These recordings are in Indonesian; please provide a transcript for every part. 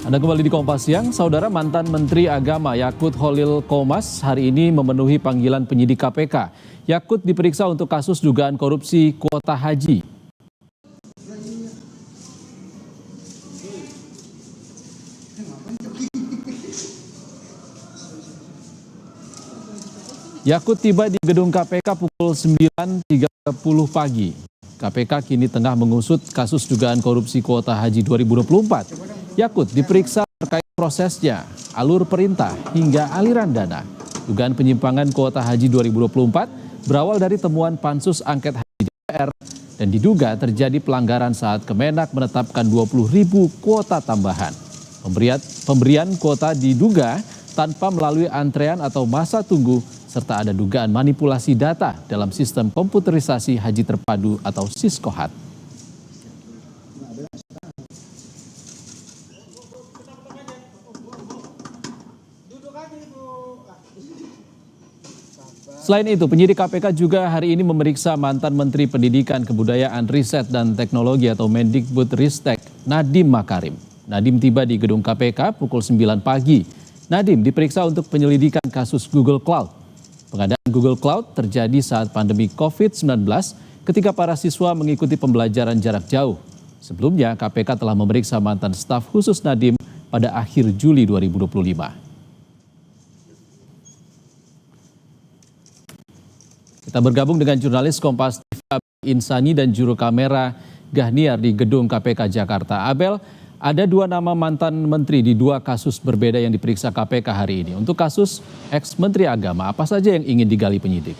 Anda kembali di Kompas Siang, Saudara mantan Menteri Agama Yakut Khalil Qomas hari ini memenuhi panggilan penyidik KPK. Yakut diperiksa untuk kasus dugaan korupsi kuota haji. Yakut tiba di gedung KPK pukul 9.30 pagi. KPK kini tengah mengusut kasus dugaan korupsi kuota haji 2024. Yakut diperiksa terkait prosesnya, alur perintah hingga aliran dana. Dugaan penyimpangan kuota haji 2024 berawal dari temuan Pansus Angket Haji DPR dan diduga terjadi pelanggaran saat Kemenak menetapkan 20.000 kuota tambahan. Pemberian kuota diduga tanpa melalui antrean atau masa tunggu serta ada dugaan manipulasi data dalam sistem komputerisasi haji terpadu atau Siskohat. Selain itu, penyidik KPK juga hari ini memeriksa mantan Menteri Pendidikan, Kebudayaan, Riset, dan Teknologi atau Mendikbudristek, Nadiem Makarim. Nadiem tiba di gedung KPK pukul 9 pagi. Nadiem diperiksa untuk penyelidikan kasus Google Cloud. Pengadaan Google Cloud terjadi saat pandemi COVID-19 ketika para siswa mengikuti pembelajaran jarak jauh. Sebelumnya, KPK telah memeriksa mantan staf khusus Nadiem pada akhir Juli 2025. Kita bergabung dengan jurnalis Kompas TV Insani dan juru kamera Gahniar di gedung KPK Jakarta. Abel, ada dua nama mantan menteri di dua kasus berbeda yang diperiksa KPK hari ini. Untuk kasus ex-menteri agama, apa saja yang ingin digali penyidik?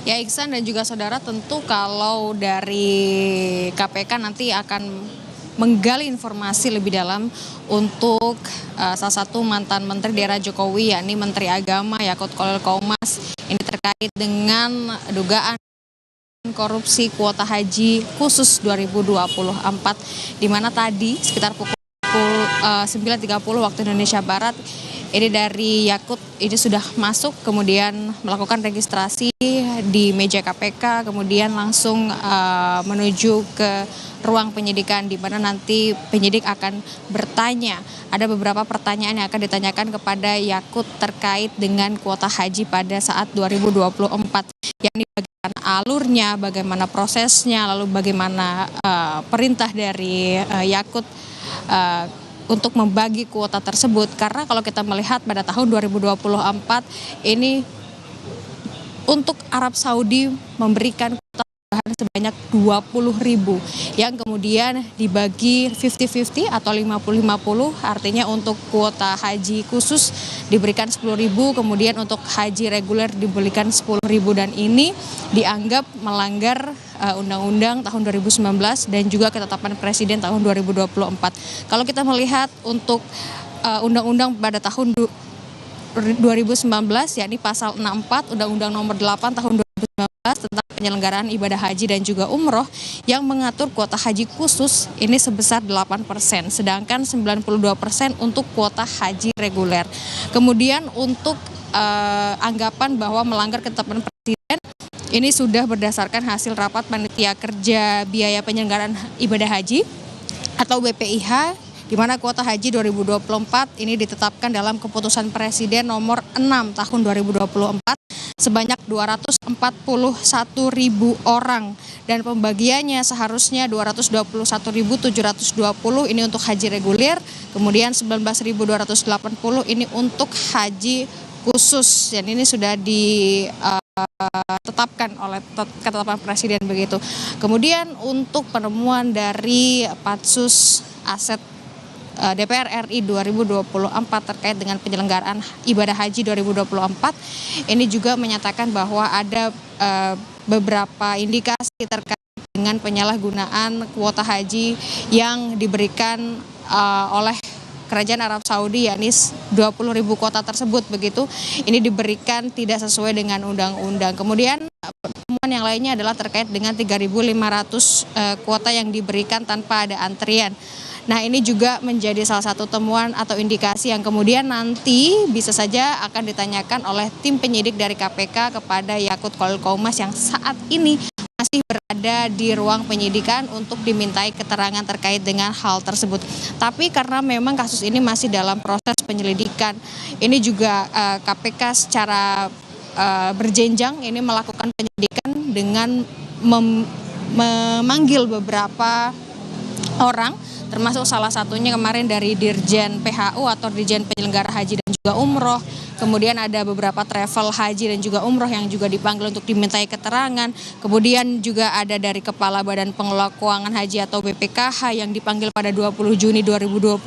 Ya Iksan dan juga saudara, tentu kalau dari KPK nanti akan menggali informasi lebih dalam untuk salah satu mantan menteri di era Jokowi, yakni Menteri Agama Yakut Khalil Qomas. Ini terkait dengan dugaan korupsi kuota haji khusus 2024, di mana tadi sekitar pukul 9.30 waktu Indonesia Barat, ini dari Yakut ini sudah masuk, kemudian melakukan registrasi di meja KPK, kemudian langsung menuju ke ruang penyidikan di mana nanti penyidik akan bertanya. Ada beberapa pertanyaan yang akan ditanyakan kepada Yakut terkait dengan kuota haji pada saat 2024, yakni bagaimana alurnya, bagaimana prosesnya, lalu bagaimana perintah dari Yakut untuk membagi kuota tersebut. Karena kalau kita melihat pada tahun 2024 ini untuk Arab Saudi memberikan kuota sebanyak 20.000 yang kemudian dibagi 50-50 atau 50-50, artinya untuk kuota haji khusus diberikan 10.000, kemudian untuk haji reguler diberikan 10.000, dan ini dianggap melanggar Undang-Undang tahun 2019 dan juga ketetapan Presiden tahun 2024. Kalau kita melihat untuk Undang-Undang pada tahun 2019, yakni pasal 64 Undang-Undang nomor 8 tahun 2019 tentang penyelenggaraan ibadah haji dan juga umroh yang mengatur kuota haji khusus ini sebesar 8%, sedangkan 92% untuk kuota haji reguler. Kemudian untuk anggapan bahwa melanggar ketetapan Presiden, ini sudah berdasarkan hasil rapat panitia kerja biaya penyelenggaraan ibadah haji atau BPIH, di mana kuota haji 2024 ini ditetapkan dalam keputusan Presiden nomor 6 tahun 2024 sebanyak 241.000 orang, dan pembagiannya seharusnya 221.720 ini untuk haji reguler, kemudian 19.280 ini untuk haji khusus, dan ini sudah ditetapkan oleh ketetapan Presiden begitu. Kemudian untuk penemuan dari Pansus Aset DPR RI 2024 terkait dengan penyelenggaraan ibadah haji 2024, ini juga menyatakan bahwa ada beberapa indikasi terkait dengan penyalahgunaan kuota haji yang diberikan oleh Kerajaan Arab Saudi, yakni 20.000 kuota tersebut begitu, ini diberikan tidak sesuai dengan undang-undang. Kemudian temuan yang lainnya adalah terkait dengan 3.500 kuota yang diberikan tanpa ada antrian. Nah, ini juga menjadi salah satu temuan atau indikasi yang kemudian nanti bisa saja akan ditanyakan oleh tim penyidik dari KPK kepada Yakut Khalil Qomas yang saat ini masih berada di ruang penyidikan untuk dimintai keterangan terkait dengan hal tersebut. Tapi karena memang kasus ini masih dalam proses penyelidikan, ini juga KPK secara berjenjang ini melakukan penyelidikan dengan memanggil beberapa orang, termasuk salah satunya kemarin dari Dirjen PHU atau Dirjen Penyelenggara Haji dan juga Umroh. Kemudian ada beberapa travel haji dan juga umroh yang juga dipanggil untuk dimintai keterangan. Kemudian juga ada dari Kepala Badan Pengelola Keuangan Haji atau BPKH yang dipanggil pada 20 Juni 2025.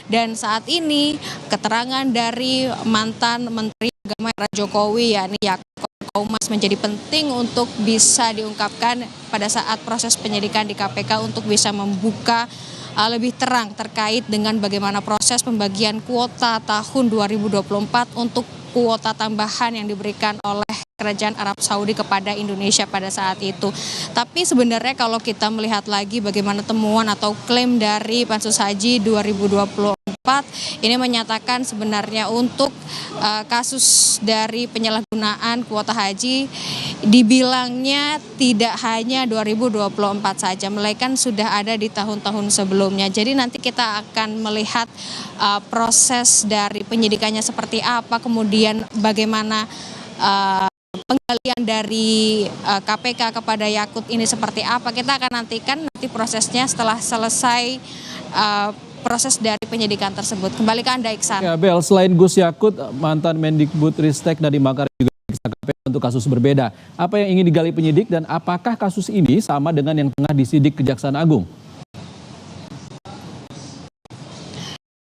Dan saat ini keterangan dari mantan Menteri Agama era Jokowi yakni Yakut Kaumas menjadi penting untuk bisa diungkapkan pada saat proses penyidikan di KPK untuk bisa membuka lebih terang terkait dengan bagaimana proses pembagian kuota tahun 2024 untuk kuota tambahan yang diberikan oleh Kerajaan Arab Saudi kepada Indonesia pada saat itu. Tapi sebenarnya kalau kita melihat lagi bagaimana temuan atau klaim dari Pansus Haji 2024 ini menyatakan sebenarnya untuk kasus dari penyalahgunaan kuota haji dibilangnya tidak hanya 2024 saja, melainkan sudah ada di tahun-tahun sebelumnya. Jadi nanti kita akan melihat proses dari penyidikannya seperti apa, kemudian bagaimana penggalian dari KPK kepada Yakut ini seperti apa. Kita akan nantikan nanti prosesnya setelah selesai proses dari penyidikan tersebut. Kembali ke Anda, Iksan. Ya, Bel, selain Gus Yakut, mantan Mendikbudristek Nadiem Makarim juga diperiksa KPK untuk kasus berbeda. Apa yang ingin digali penyidik dan apakah kasus ini sama dengan yang tengah disidik Kejaksaan Agung?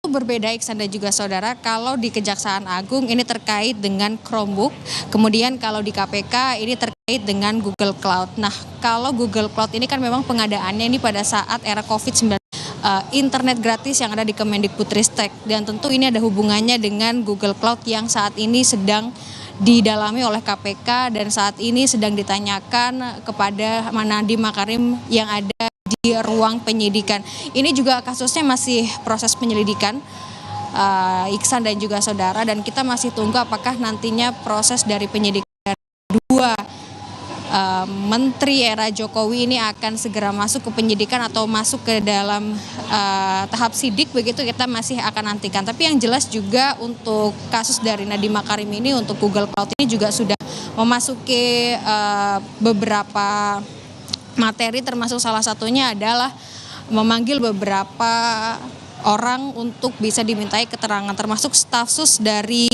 Berbeda, Iksan dan juga saudara. Kalau di Kejaksaan Agung ini terkait dengan Chromebook, kemudian kalau di KPK ini terkait dengan Google Cloud. Nah, kalau Google Cloud ini kan memang pengadaannya ini pada saat era COVID-19, internet gratis yang ada di Kemendikbudristek, dan tentu ini ada hubungannya dengan Google Cloud yang saat ini sedang didalami oleh KPK dan saat ini sedang ditanyakan kepada Nadiem Makarim yang ada di ruang penyidikan. Ini juga kasusnya masih proses penyelidikan, Iksan dan juga saudara, dan kita masih tunggu apakah nantinya proses dari penyidikan dari dua Menteri era Jokowi ini akan segera masuk ke penyidikan atau masuk ke dalam tahap sidik, begitu kita masih akan nantikan. Tapi yang jelas juga untuk kasus dari Nadiem Makarim ini untuk Google Cloud ini juga sudah memasuki beberapa materi, termasuk salah satunya adalah memanggil beberapa orang untuk bisa dimintai keterangan, termasuk staf sus dari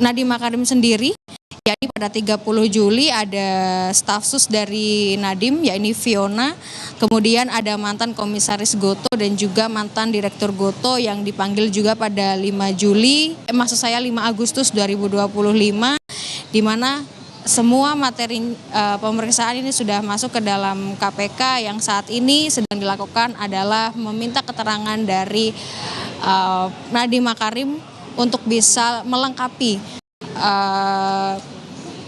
Nadiem Makarim sendiri. Jadi pada 30 Juli ada staf sus dari Nadiem, yakni Fiona, kemudian ada mantan komisaris Goto dan juga mantan direktur Goto yang dipanggil juga pada 5 Agustus 2025, di mana semua materi pemeriksaan ini sudah masuk ke dalam KPK. Yang saat ini sedang dilakukan adalah meminta keterangan dari Nadiem Makarim untuk bisa melengkapi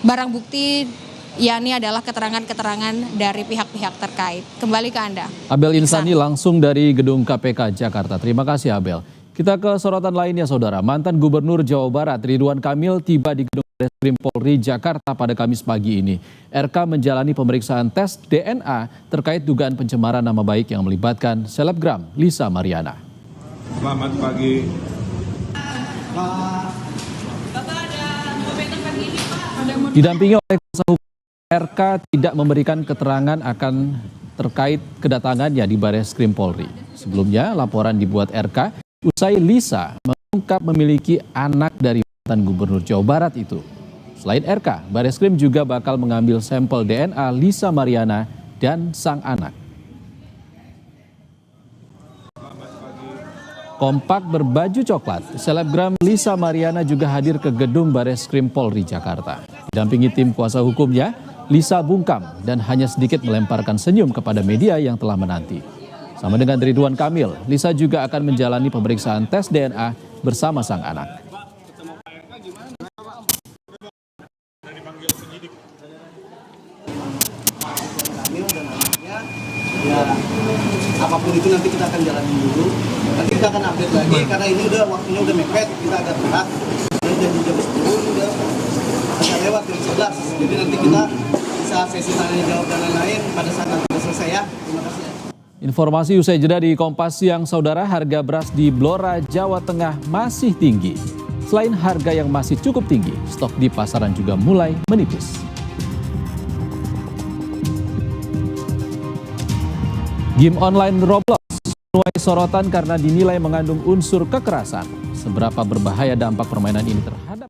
barang bukti, yakni adalah keterangan-keterangan dari pihak-pihak terkait. Kembali ke Anda. Abel Insani langsung dari Gedung KPK Jakarta. Terima kasih, Abel. Kita ke sorotan lainnya, saudara. Mantan Gubernur Jawa Barat Ridwan Kamil tiba di Gedung Bareskrim Polri Jakarta pada Kamis pagi ini. RK menjalani pemeriksaan tes DNA terkait dugaan pencemaran nama baik yang melibatkan selebgram Lisa Mariana. Selamat pagi. Didampingi oleh kuasa hukum, RK tidak memberikan keterangan akan terkait kedatangannya di Bareskrim Polri. Sebelumnya, laporan dibuat RK usai Lisa mengungkap memiliki anak dari mantan Gubernur Jawa Barat itu. Selain RK, Bareskrim juga bakal mengambil sampel DNA Lisa Mariana dan sang anak. Kompak berbaju coklat, selebgram Lisa Mariana juga hadir ke gedung Bareskrim Polri Jakarta. Didampingi tim kuasa hukumnya, Lisa bungkam dan hanya sedikit melemparkan senyum kepada media yang telah menanti. Sama dengan Ridwan Kamil, Lisa juga akan menjalani pemeriksaan tes DNA bersama sang anak. Ya, apapun itu nanti kita akan jalanin dulu. Nanti kita akan update lagi karena ini udah waktunya udah mepet, kita agak berat. Jam 10 udah agak lewat jam 11. Jadi nanti kita saat sesi tanya jawab dan lain-lain pada saat nanti sudah selesai ya. Terima kasih. Informasi usai jeda di Kompas Siang, Saudara, harga beras di Blora, Jawa Tengah masih tinggi. Selain harga yang masih cukup tinggi, stok di pasaran juga mulai menipis. Game online Roblox menuai sorotan karena dinilai mengandung unsur kekerasan. Seberapa berbahaya dampak permainan ini terhadap